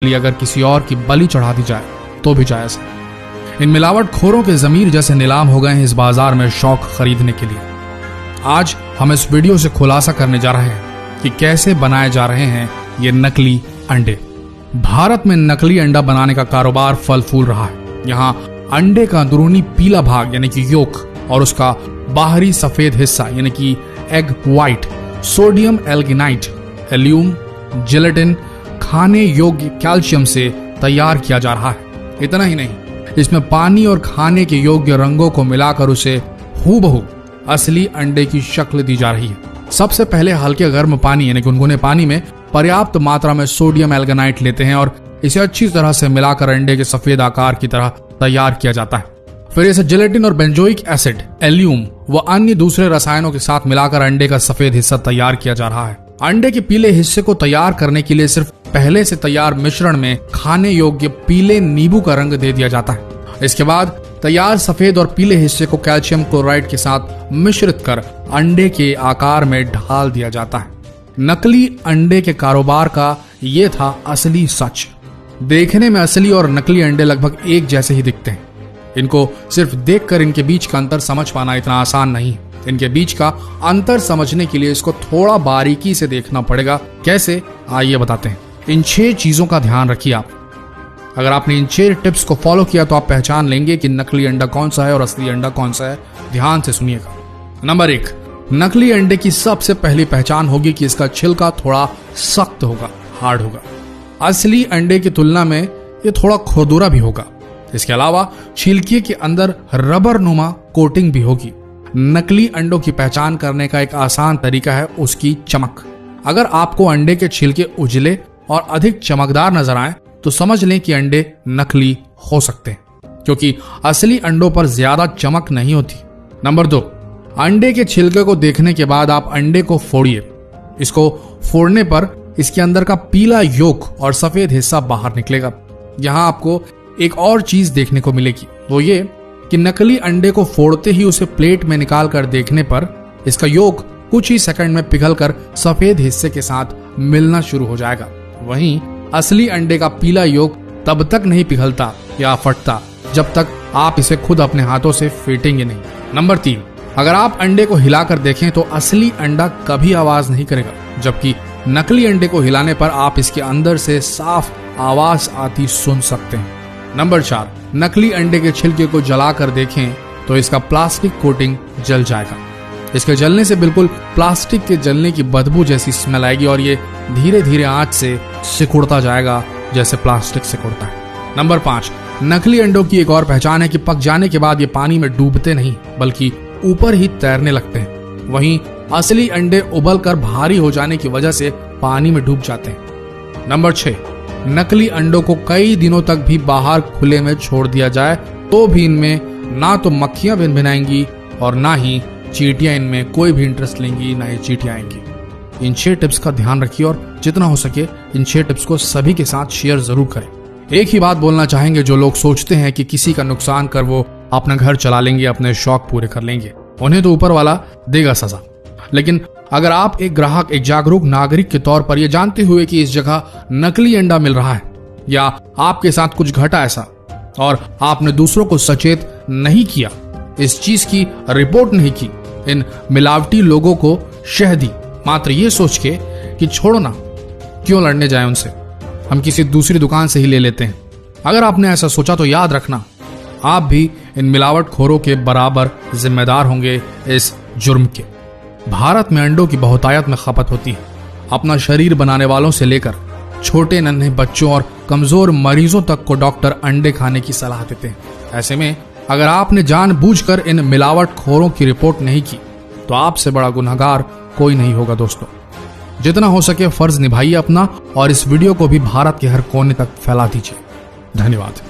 लिए अगर किसी और की बलि चढ़ा दी जाए तो भी जायज है। इन मिलावट खोरों के जमीर जैसे नीलाम हो गए हैं इस बाजार में शौक खरीदने के लिए। आज हम इस वीडियो से खुलासा करने जा रहे हैं कि कैसे बनाए जा रहे हैं ये नकली अंडे। भारत में नकली अंडा बनाने का कारोबार फल फूल रहा है। यहाँ अंडे का अंदरूनी पीला भाग यानी कि योक और उसका बाहरी सफेद हिस्सा यानी कि एग व्हाइट सोडियम एल्गिनाइट, एल्यूम, जेलेटिन खाने योग्य कैल्शियम से तैयार किया जा रहा है। इतना ही नहीं, इसमें पानी और खाने के योग्य रंगों को मिलाकर उसे हूबहू असली अंडे की शक्ल दी जा रही है। सबसे पहले हल्के गर्म पानी यानी गुनगुने पानी में पर्याप्त मात्रा में सोडियम एल्गिनाइट लेते हैं और इसे अच्छी तरह से मिलाकर अंडे के सफेद आकार की तरह तैयार किया जाता है। फिर इसे जेलेटिन और बेंजोइक एसिड, एल्यूम व अन्य दूसरे रसायनों के साथ मिलाकर अंडे का सफेद हिस्सा तैयार किया जा रहा है। अंडे के पीले हिस्से को तैयार करने के लिए सिर्फ पहले से तैयार मिश्रण में खाने योग्य पीले नींबू का रंग दे दिया जाता है। इसके बाद तैयार सफेद और पीले हिस्से को कैल्शियम क्लोराइड के साथ मिश्रित कर अंडे के आकार में ढाल दिया जाता है। नकली अंडे के कारोबार का ये था असली सच। देखने में असली और नकली अंडे लगभग एक जैसे ही दिखते हैं। इनको सिर्फ देखकर इनके बीच का अंतर समझ पाना इतना आसान नहीं है। इनके बीच का अंतर समझने के लिए इसको थोड़ा बारीकी से देखना पड़ेगा। कैसे, आइए बताते हैं। इन 6 चीजों का ध्यान रखिए आप। अगर आपने इन 6 टिप्स को फॉलो किया तो आप पहचान लेंगे कि नकली अंडा कौन सा है और असली अंडा कौन सा है। ध्यान से सुनिएगा। नंबर 1, नकली अंडे की सबसे पहली पहचान होगी कि इसका छिलका थोड़ा सख्त होगा, हार्ड होगा। असली अंडे की तुलना में ये थोड़ा खुरदुरा भी होगा। इसके अलावा छिलके के अंदर रबर नुमा कोटिंग भी होगी। नकली अंडों की पहचान करने का एक आसान तरीका है उसकी चमक। अगर आपको अंडे के छिलके उजले और अधिक चमकदार नजर आए तो समझ लें कि अंडे नकली हो सकते हैं, क्योंकि असली अंडों पर ज्यादा चमक नहीं होती। नंबर 2, अंडे के छिलके को देखने के बाद आप अंडे को फोड़िए। इसको फोड़ने पर इसके अंदर का पीला योक और सफेद हिस्सा बाहर निकलेगा। यहाँ आपको एक और चीज देखने को मिलेगी, वो ये कि नकली अंडे को फोड़ते ही उसे प्लेट में निकाल कर देखने पर इसका योक कुछ ही सेकंड में पिघलकर सफेद हिस्से के साथ मिलना शुरू हो जाएगा। वहीं असली अंडे का पीला योक तब तक नहीं पिघलता या फटता जब तक आप इसे खुद अपने हाथों से फेंटेंगे नहीं। नंबर 3, अगर आप अंडे को हिलाकर देखें तो असली अंडा कभी आवाज नहीं करेगा, जबकि नकली अंडे को हिलाने पर आप इसके अंदर से साफ आवाज आती सुन सकते हैं। नंबर 4, नकली अंडे के छिलके को जलाकर देखें तो इसका प्लास्टिक कोटिंग जल जाएगा। इसके जलने से बिल्कुल प्लास्टिक के जलने की बदबू जैसी स्मेल आएगी और ये धीरे धीरे आंच से सिकुड़ता जाएगा जैसे प्लास्टिक सिकुड़ता है। नंबर 5, नकली अंडों की एक और पहचान है कि पक जाने के बाद ये पानी में डूबते नहीं बल्कि ऊपर ही तैरने लगते हैं। वहीं असली अंडे उबलकर भारी हो जाने की वजह से पानी में डूब जाते हैं। नंबर 6, नकली अंडों को कई दिनों तक भी बाहर खुले में छोड़ दिया जाए तो भी इनमें ना तो मक्खियां भिनभिनाएंगी और ना ही चींटियां इनमें कोई भी इंटरेस्ट लेंगी, ना ही चींटियां आएंगी। इन 6 टिप्स का ध्यान रखिए और जितना हो सके इन 6 टिप्स को सभी के साथ शेयर जरूर करें। एक ही बात बोलना चाहेंगे, जो लोग सोचते हैं कि किसी का नुकसान कर वो अपना घर चला लेंगे, अपने शौक पूरे कर लेंगे, उन्हें तो ऊपर वाला देगा सजा। लेकिन अगर आप एक ग्राहक, एक जागरूक नागरिक के तौर पर यह जानते हुए कि इस जगह नकली अंडा मिल रहा है या आपके साथ कुछ घटा ऐसा और आपने दूसरों को सचेत नहीं किया, इस चीज की रिपोर्ट नहीं की, इन मिलावटी लोगों को शह दी मात्र ये सोच के कि छोड़ो ना, क्यों लड़ने जाए उनसे, हम किसी दूसरी दुकान से ही ले लेते हैं। अगर आपने ऐसा सोचा तो याद रखना, आप भी इन मिलावट खोरों के बराबर जिम्मेदार होंगे इस जुर्म के। भारत में अंडों की बहुतायत में खपत होती है। अपना शरीर बनाने वालों से लेकर छोटे नन्हे बच्चों और कमजोर मरीजों तक को डॉक्टर अंडे खाने की सलाह देते हैं। ऐसे में अगर आपने जानबूझकर इन मिलावट खोरों की रिपोर्ट नहीं की तो आपसे बड़ा गुनहगार कोई नहीं होगा। दोस्तों, जितना हो सके फर्ज निभाइए अपना और इस वीडियो को भी भारत के हर कोने तक फैला दीजिए। धन्यवाद।